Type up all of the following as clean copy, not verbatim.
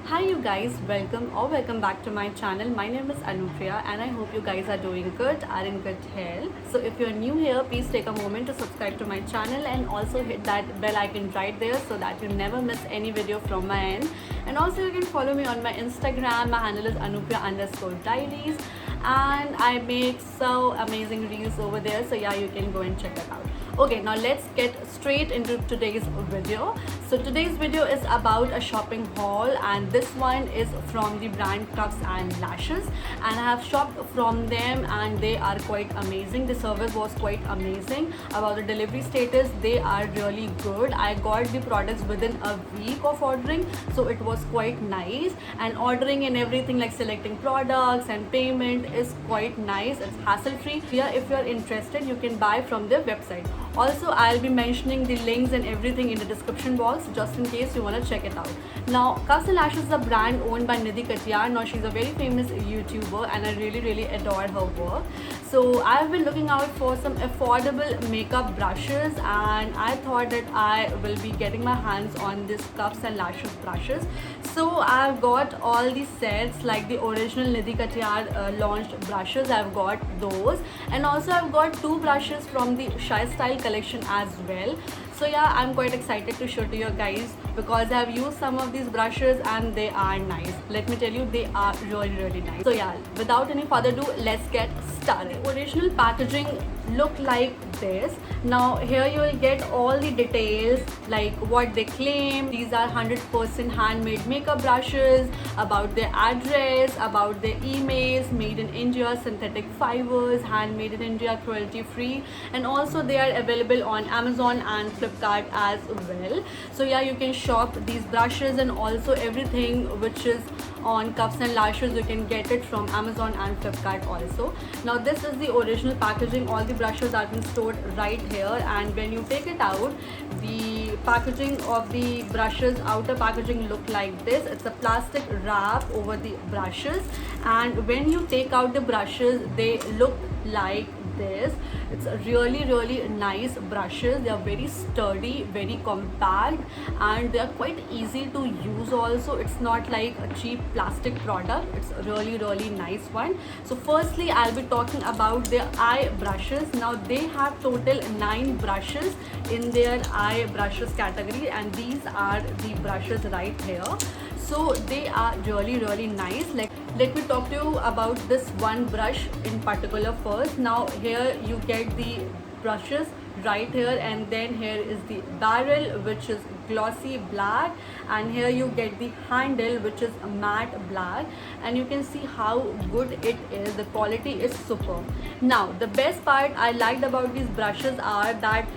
Hi you guys, welcome back to my channel. My name is Anupriya and I hope you guys are doing good, are in good health. So if you're new here, please take a moment to subscribe to my channel and also hit that bell icon right there so that you never miss any video from my end. And also you can follow me on my Instagram. My handle is anupriya_diaries and I make so amazing reels over there. So yeah, you can go and check it out. Okay, now let's get straight into today's video. So today's video is about a shopping haul and this one is from the brand Cuffs and Lashes, and I have shopped from them and they are quite amazing. The service was quite amazing. About the delivery status, they are really good. I got the products within a week of ordering, so it was quite nice, and ordering and everything like selecting products and payment is quite nice. It's hassle free. Yeah, if you're interested, you can buy from their website. Also, I'll be mentioning the links and everything in the description box just in case you want to check it out. Now, Cuffs and Lashes is a brand owned by Nidhi Katiyar. Now, she's a very famous YouTuber and I really adore her work. So, I've been looking out for some affordable makeup brushes and I thought that I will be getting my hands on this Cuffs and Lashes brushes. So, I've got all the sets like the original Nidhi Katiyar launched brushes. I've got those, and also I've got two brushes from the Shy Style collection as well. So yeah, I'm quite excited to show to you guys because I've used some of these brushes and they are nice. Let me tell you, they are really nice. So yeah, without any further ado, let's get started. The original packaging look like this. Now here you will get all the details like what they claim. These are 100% handmade makeup brushes, about their address, about their emails, made in India, synthetic fibers, handmade in India, cruelty free, and also they are available on Amazon and Flipkart as well. So yeah, you can shop these brushes and also everything which is on Cuffs and Lashes, you can get it from Amazon and Flipkart also. Now this is the original packaging. All the brushes are being stored right here, and when you take it out, the packaging of the brushes, outer packaging look like this. It's a plastic wrap over the brushes, and when you take out the brushes, they look like this. It's really nice brushes. They are very sturdy, very compact, and they are quite easy to use also. It's not like a cheap plastic product. It's really nice one. So firstly, I'll be talking about their eye brushes. Now they have total 9 brushes in their eye brushes category, and these are the brushes right here. So they are really nice. Like, let me talk to you about this one brush in particular first. Now here you get the brushes right here, and then here is the barrel which is glossy black, and here you get the handle which is matte black, and you can see how good it is. The quality is super. Now the best part I liked about these brushes are that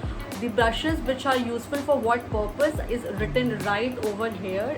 the brushes which are useful for what purpose is written right over here.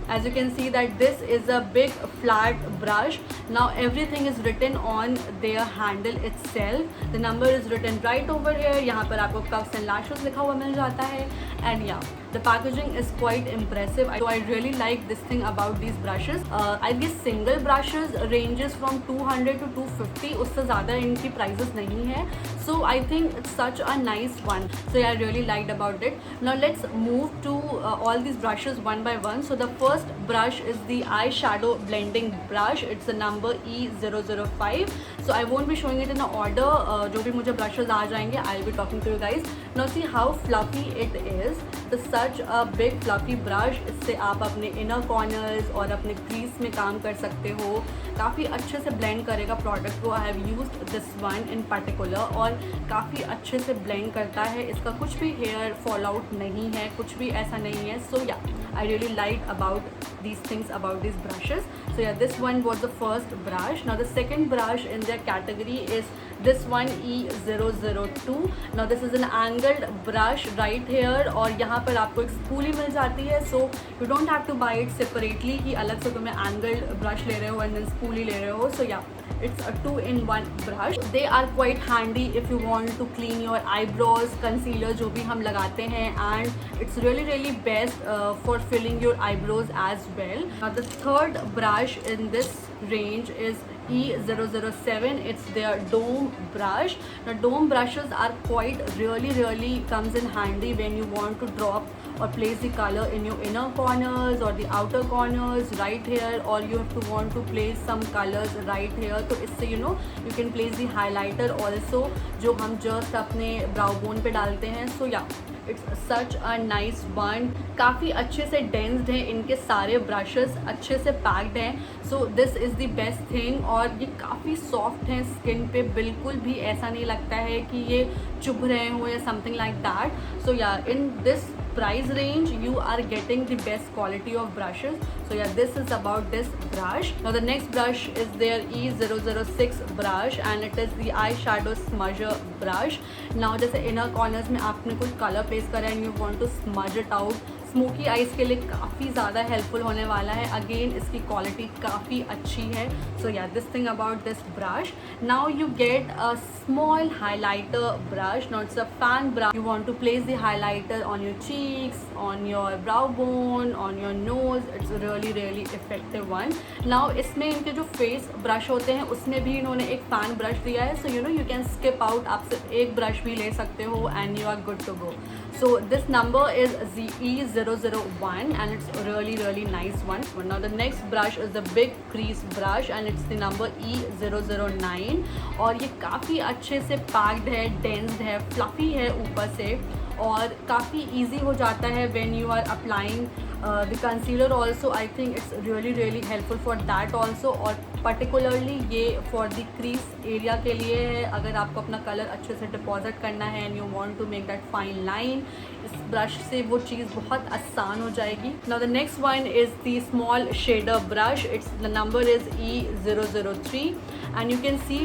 As you can see that this is a big flat brush. Now everything is written on their handle itself. The number is written right over here. यहाँ पर आपको Cuffs and Lashes लिखा हुआ मिल जाता है, and yeah, the packaging is quite impressive. So I really like this thing about these brushes. I guess single brushes ranges from 200 to 250. उससे ज़्यादा इनकी prices नहीं है. So I think it's such a nice one. So yeah, I really liked about it. Now let's move to all these brushes one by one. So the first brush is the eyeshadow blending brush. It's the number E005. So I won't be showing it in the order. जो भी मुझे brushes आ जाएंगे, I'll be talking to you guys. Now see how fluffy it is. So such a big fluffy brush. इससे आप अपने inner corners और अपने crease में काम कर सकते हो. काफ़ी अच्छे से blend करेगा product को. I have used this one in particular और काफ़ी अच्छे से blend करता है. इसका कुछ भी hair fall out नहीं है, कुछ भी ऐसा नहीं है. So yeah, I really liked about these things about these brushes. So yeah, this one was the first brush. Now the second brush in their category is this one E002. Now this is an angled brush right here, और यहाँ पर आपको एक spoolie मिल जाती है. So you don't have to buy it separately कि अलग से तुम्हें angled brush ले रहे हो and then spoolie ले रहे हो. So yeah, it's a 2-in-1 brush. They are quite handy if you want to clean your eyebrows, concealer जो भी हम लगाते हैं, and it's really best for filling your eyebrows as well. Now the third brush in this range is E007. It's their dome brush. Now dome brushes are quite really comes in handy when you want to drop or place the color in your inner corners or the outer corners, right here, or you have to want to place some colors right here. तो इससे you can place the highlighter also जो हम just अपने brow bone पे डालते हैं. So yeah, it's such a nice one. काफ़ी अच्छे से डेंस्ड हैं, इनके सारे ब्रशेस अच्छे से पैक्ड हैं. So this is the best thing. और ये काफ़ी सॉफ्ट हैं स्किन पे, बिल्कुल भी ऐसा नहीं लगता है कि ये चुभ रहे हो या something like that. So yeah in this price range you are getting the best quality of brushes. So yeah, this is about this brush. Now the next brush is their E006 brush and it is the eyeshadow smudger brush. Now जैसे inner corners में आपने कुछ color place करा है and you want to smudge it out, smoky eyes के लिए काफ़ी ज़्यादा हेल्पफुल होने वाला है. अगेन इसकी क्वालिटी काफ़ी अच्छी है. So yeah this thing about this brush. Now you get a small highlighter brush. Not it's a fan brush. You want to place the highlighter on your cheeks, on your brow bone, on your nose. It's really really effective one. Now इसमें इनके जो face brush होते हैं उसमें भी इन्होंने एक fan brush दिया है. So you can skip out, आप सिर्फ एक ब्रश भी ले सकते हो and you are good to go. So this number is E001 and it's really really nice one. Now the next brush is the big crease brush and it's the number E009 और ये काफ़ी अच्छे से packed है, densed है, fluffy है ऊपर से और काफ़ी ईजी हो जाता है when you are applying the concealer also. I think it's really really helpful for that also. और particularly ये for the crease area के लिए है. अगर आपको अपना कलर अच्छे से डिपॉजिट करना है and you want to make that fine line, इस ब्रश से वो चीज़ बहुत आसान हो जाएगी. Now the next one is the small shader brush. The number is E003 and you can see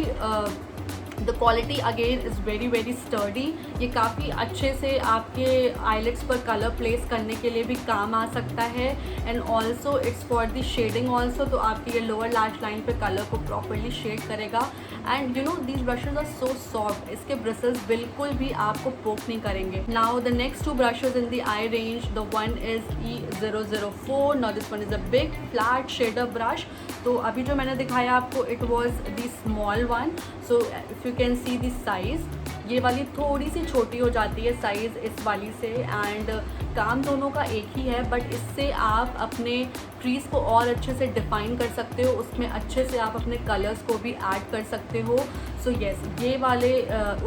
the quality again is very very sturdy. ये काफ़ी अच्छे से आपके आईलेट्स पर कलर प्लेस करने के लिए भी काम आ सकता है and also it's for the shading also. तो आपकी ये लोअर लैश लाइन पे कलर को प्रॉपरली शेड करेगा and these brushes are so soft. इसके ब्रशेज बिल्कुल भी आपको पोक नहीं करेंगे. Now the next two brushes in the eye range, the one is E004. Now this one is a big flat shader brush. तो अभी जो मैंने दिखाया आपको it was the small one. So if you can see the size, ये वाली थोड़ी सी छोटी हो जाती है साइज़ इस वाली से एंड काम दोनों का एक ही है बट इससे आप अपने ट्रीज़ को और अच्छे से डिफ़ाइन कर सकते हो. उसमें अच्छे से आप अपने कलर्स को भी ऐड कर सकते हो. सो येस, ये वाले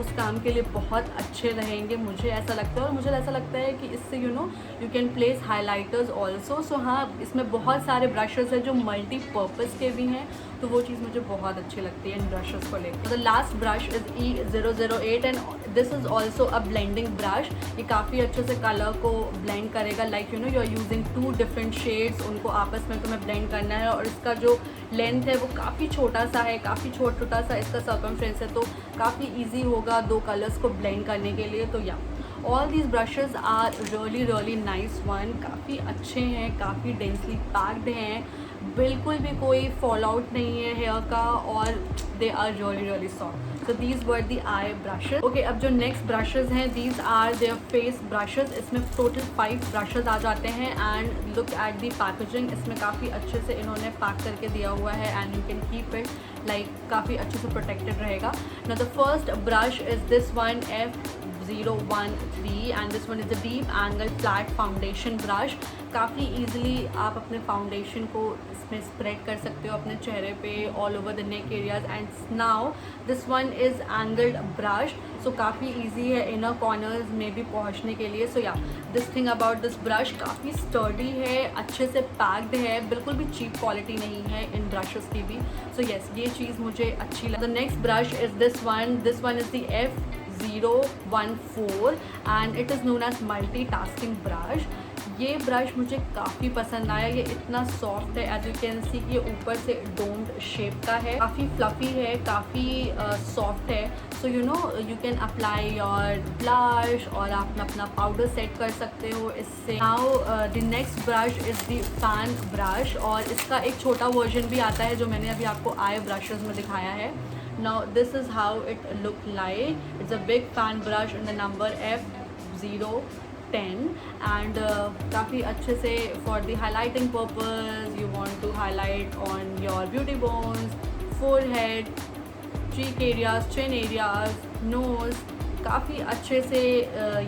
उस काम के लिए बहुत अच्छे रहेंगे मुझे ऐसा लगता है. और मुझे ऐसा लगता है कि इससे you can place highlighters also. So हाँ, इसमें बहुत सारे ब्रशेज़ हैं जो मल्टीपर्पज़ के भी हैं, तो वो चीज़ मुझे बहुत अच्छी लगती है इन ब्रशेज़ को लेकर. The last brush is E008 and this is also a blending brush. ये काफ़ी अच्छे से कलर को ब्लेंड करेगा. Like you are using 2 different shades, उनको आपस में तुम्हें ब्लेंड करना है. और इसका जो लेंथ है वो काफ़ी छोटा सा है, काफ़ी छोटा सा इसका सर्कमफ्रेंस है, तो काफ़ी ईजी होगा 2 कलर्स को ब्लेंड करने के लिए. तो yeah all these brushes are really really nice one. काफ़ी अच्छे हैं, काफ़ी डेंसली पैक्ड हैं, बिल्कुल भी कोई फॉल आउट नहीं है हेयर का और they are really really soft. So these were the eye brushes. Okay, अब जो नेक्स्ट ब्रशेज़ हैं these are their face brushes. इसमें टोटल 5 ब्रशेज़ आ जाते हैं and look at the packaging. इसमें काफ़ी अच्छे से इन्होंने पैक करके दिया हुआ है and you can keep it like काफ़ी अच्छे से प्रोटेक्टेड रहेगा. Now the first brush is this one F013 and this one is a deep angle flat foundation brush. काफ़ी ईजिली आप अपने फाउंडेशन को इसमें स्प्रेड कर सकते हो अपने चेहरे पे all over the neck areas. And now this one is angled brush. So काफ़ी ईजी है इनर कॉर्नर्स में भी पहुंचने के लिए. सो yeah this thing about this brush, काफ़ी स्टर्डी है, अच्छे से पैक्ड है, बिल्कुल भी चीप क्वालिटी नहीं है इन ब्रशेस की भी. सो येस, ये चीज़ मुझे अच्छी लगी. The next brush is this one is the F014 and it is known as multitasking brush. ये ब्रश मुझे काफ़ी पसंद आया. ये इतना सॉफ्ट है, एज यू कैन सी कि ये ऊपर से डोम्ड शेप का है, काफ़ी फ्लफ़ी है, काफ़ी सॉफ्ट है. So you can apply your blush और आप अपना पाउडर सेट कर सकते हो इससे. Now the next brush is the fan brush और इसका एक छोटा वर्जन भी आता है जो मैंने अभी आपको आई ब्रशेज़ में दिखाया है. Now this is how it look like. It's a big fan brush in the number F010 and काफ़ी अच्छे से for the highlighting purpose. You want to highlight on your beauty bones, forehead, cheek areas, chin areas, nose. काफ़ी अच्छे से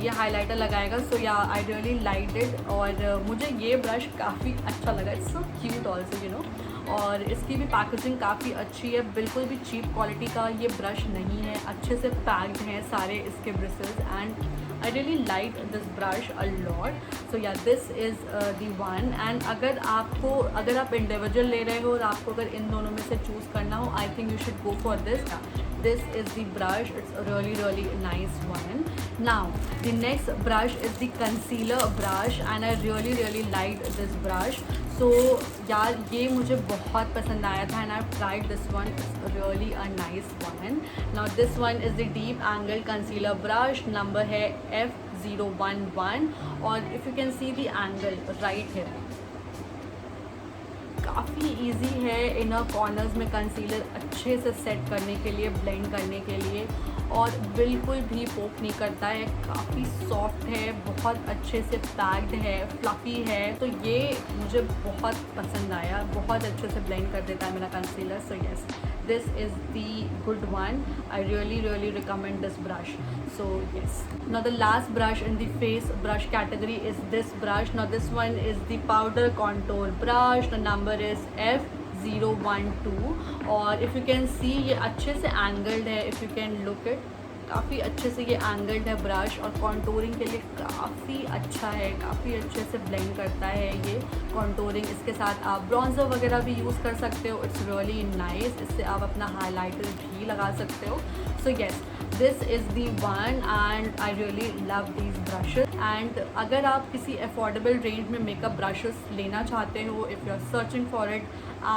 ये highlighter लगाएगा। सो या I really like it, और मुझे ये ब्रश काफ़ी अच्छा लगा। It's so cute also, you know. और इसकी भी पैकेजिंग काफ़ी अच्छी है, बिल्कुल भी चीप क्वालिटी का ये ब्रश नहीं है, अच्छे से पैक्ड हैं सारे इसके bristles, and I really like this brush a lot. So yeah, this is the one. And अगर आप इंडिविजुअल ले रहे हो और आपको अगर इन दोनों में से चूज़ करना हो, I think you should go for this. This is the brush. It's a really nice one. Now the next brush is the concealer brush, and I really liked this brush. So यार ये मुझे बहुत पसंद आया था, and I've tried this one. It's really a nice one. Now this one is the deep angle concealer brush. Number है F011, और if you can see the angle right here, काफ़ी इजी है इनर कॉर्नर्स में concealer अच्छे से set करने के लिए, ब्लेंड करने के लिए, और बिल्कुल भी पोक नहीं करता है, काफ़ी सॉफ्ट है, बहुत अच्छे से पैक्ड है, फ्लफ़ी है। तो ये मुझे बहुत पसंद आया, बहुत अच्छे से ब्लेंड कर देता है मेरा concealer. So yes, this is the good one. I really recommend this brush. So yes, now the last brush in the face brush category is this brush. Now this one is the powder contour brush. The number is F012, और if you can see ये अच्छे से angled है, if you can look it, काफ़ी अच्छे से ये angled है ब्रश, और कॉन्टोरिंग के लिए काफ़ी अच्छा है, काफ़ी अच्छे से ब्लेंड करता है ये कॉन्टोरिंग। इसके साथ आप ब्रॉन्जर वगैरह भी यूज़ कर सकते हो। It's really nice. इससे आप अपना हाइलाइटर भी लगा सकते हो। So yes, this is the one, and I really love these brushes. And अगर आप किसी अफोर्डेबल रेंज में मेकअप ब्रशेस लेना चाहते हो, if you are searching for it,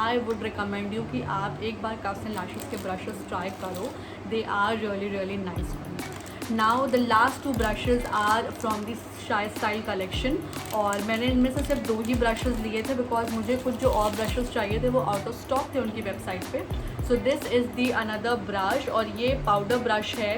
I would recommend you कि आप एक बार कर्व्स एंड लैशेस के ब्रशेस ट्राई करो। They are really nice one. Now the last two brushes are from the Shy Style collection, और मैंने इनमें से सिर्फ 2 ही ब्रशेस लिए थे, बिकॉज मुझे कुछ जो और ब्रशेस चाहिए थे वो आउट ऑफ स्टॉक थे उनकी वेबसाइट पे। So this is the another brush, और ये पाउडर ब्रश है,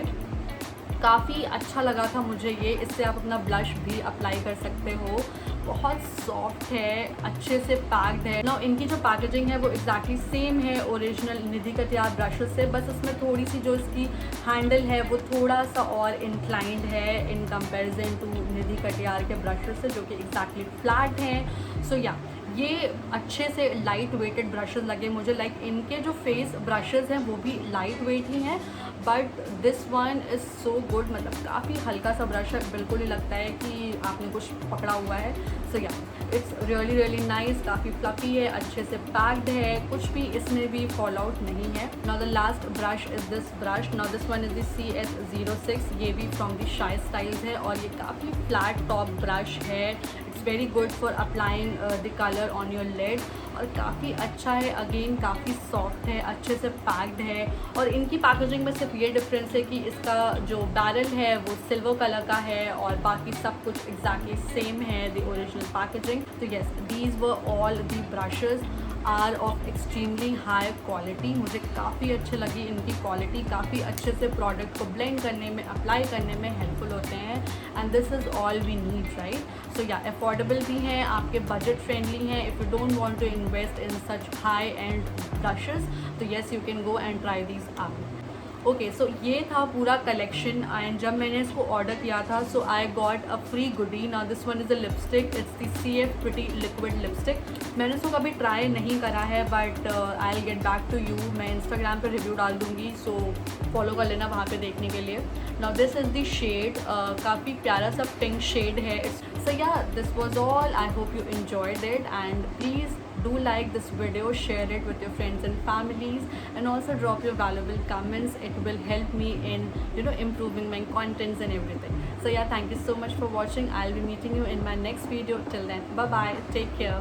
काफ़ी अच्छा लगा था मुझे ये। इससे आप अपना ब्लश भी अप्लाई कर सकते हो, बहुत सॉफ्ट है, अच्छे से पैक्ड है। ना इनकी जो पैकेजिंग है वो एग्जैक्टली सेम है ओरिजिनल निधि कटियार ब्रशेस से, बस इसमें थोड़ी सी जो इसकी हैंडल है वो थोड़ा सा और इंक्लाइंड है इन कंपैरिजन टू निधि कटियार के ब्रशेस से, जो कि एग्जैक्टली फ्लैट हैं। सो या ये अच्छे से लाइट वेटेड ब्रशेस लगे मुझे। लाइक इनके जो फेस ब्रशेस हैं वो भी लाइट वेट ही हैं, but this one is so good. मतलब काफ़ी हल्का सा ब्रश है, बिल्कुल ही लगता है कि आपने कुछ पकड़ा हुआ है। सो या, इट्स रियली नाइस, काफ़ी फ्लफ़ी है, अच्छे से पैक्ड है, कुछ भी इसमें भी फॉल आउट नहीं है। Now the last brush is this brush. Now this one is the CS06, ये भी फ्रॉम द शाई स्टाइल्स है, और ये काफ़ी फ्लैट टॉप ब्रश है। It's very good for applying the colour on your lid, और काफ़ी अच्छा है, अगेन काफ़ी सॉफ्ट है, अच्छे से पैक्ड है। और इनकी पैकेजिंग में सिर्फ ये डिफरेंस है कि इसका जो बैरल है वो सिल्वर कलर का है, और बाकी सब कुछ एग्जैक्टली सेम है द ओरिजिनल पैकेजिंग। तो yes, these were all the brushes are of extremely high quality. मुझे काफ़ी अच्छे लगी इनकी क्वालिटी, काफ़ी अच्छे से प्रोडक्ट को ब्लेंड करने में, अप्लाई करने में हेल्पफुल होते हैं, and this is all we need, right. So yeah, affordable भी हैं, आपके बजट फ्रेंडली हैं। If you don't want to invest in such high end brushes, तो yes, you can go and try these out. Okay, so ये था पूरा collection, and जब मैंने इसको ऑर्डर किया था, so I got a free goodie. Now this one is a lipstick, it's the CF pretty liquid lipstick. मैंने इसको कभी ट्राई नहीं करा है, but I will get back to you. मैं इंस्टाग्राम पे रिव्यू डाल दूँगी, सो फॉलो कर लेना वहाँ पे देखने के लिए। Now this is the shade, काफ़ी प्यारा सा पिंक शेड है। So yeah, this was all. I hope you enjoyed it, and please do like this video, share it with your friends and families, and also drop your valuable comments. It will help me in, you know, improving my contents and everything. So yeah, thank you so much for watching. I'll be meeting you in my next video. Till then, bye bye, take care.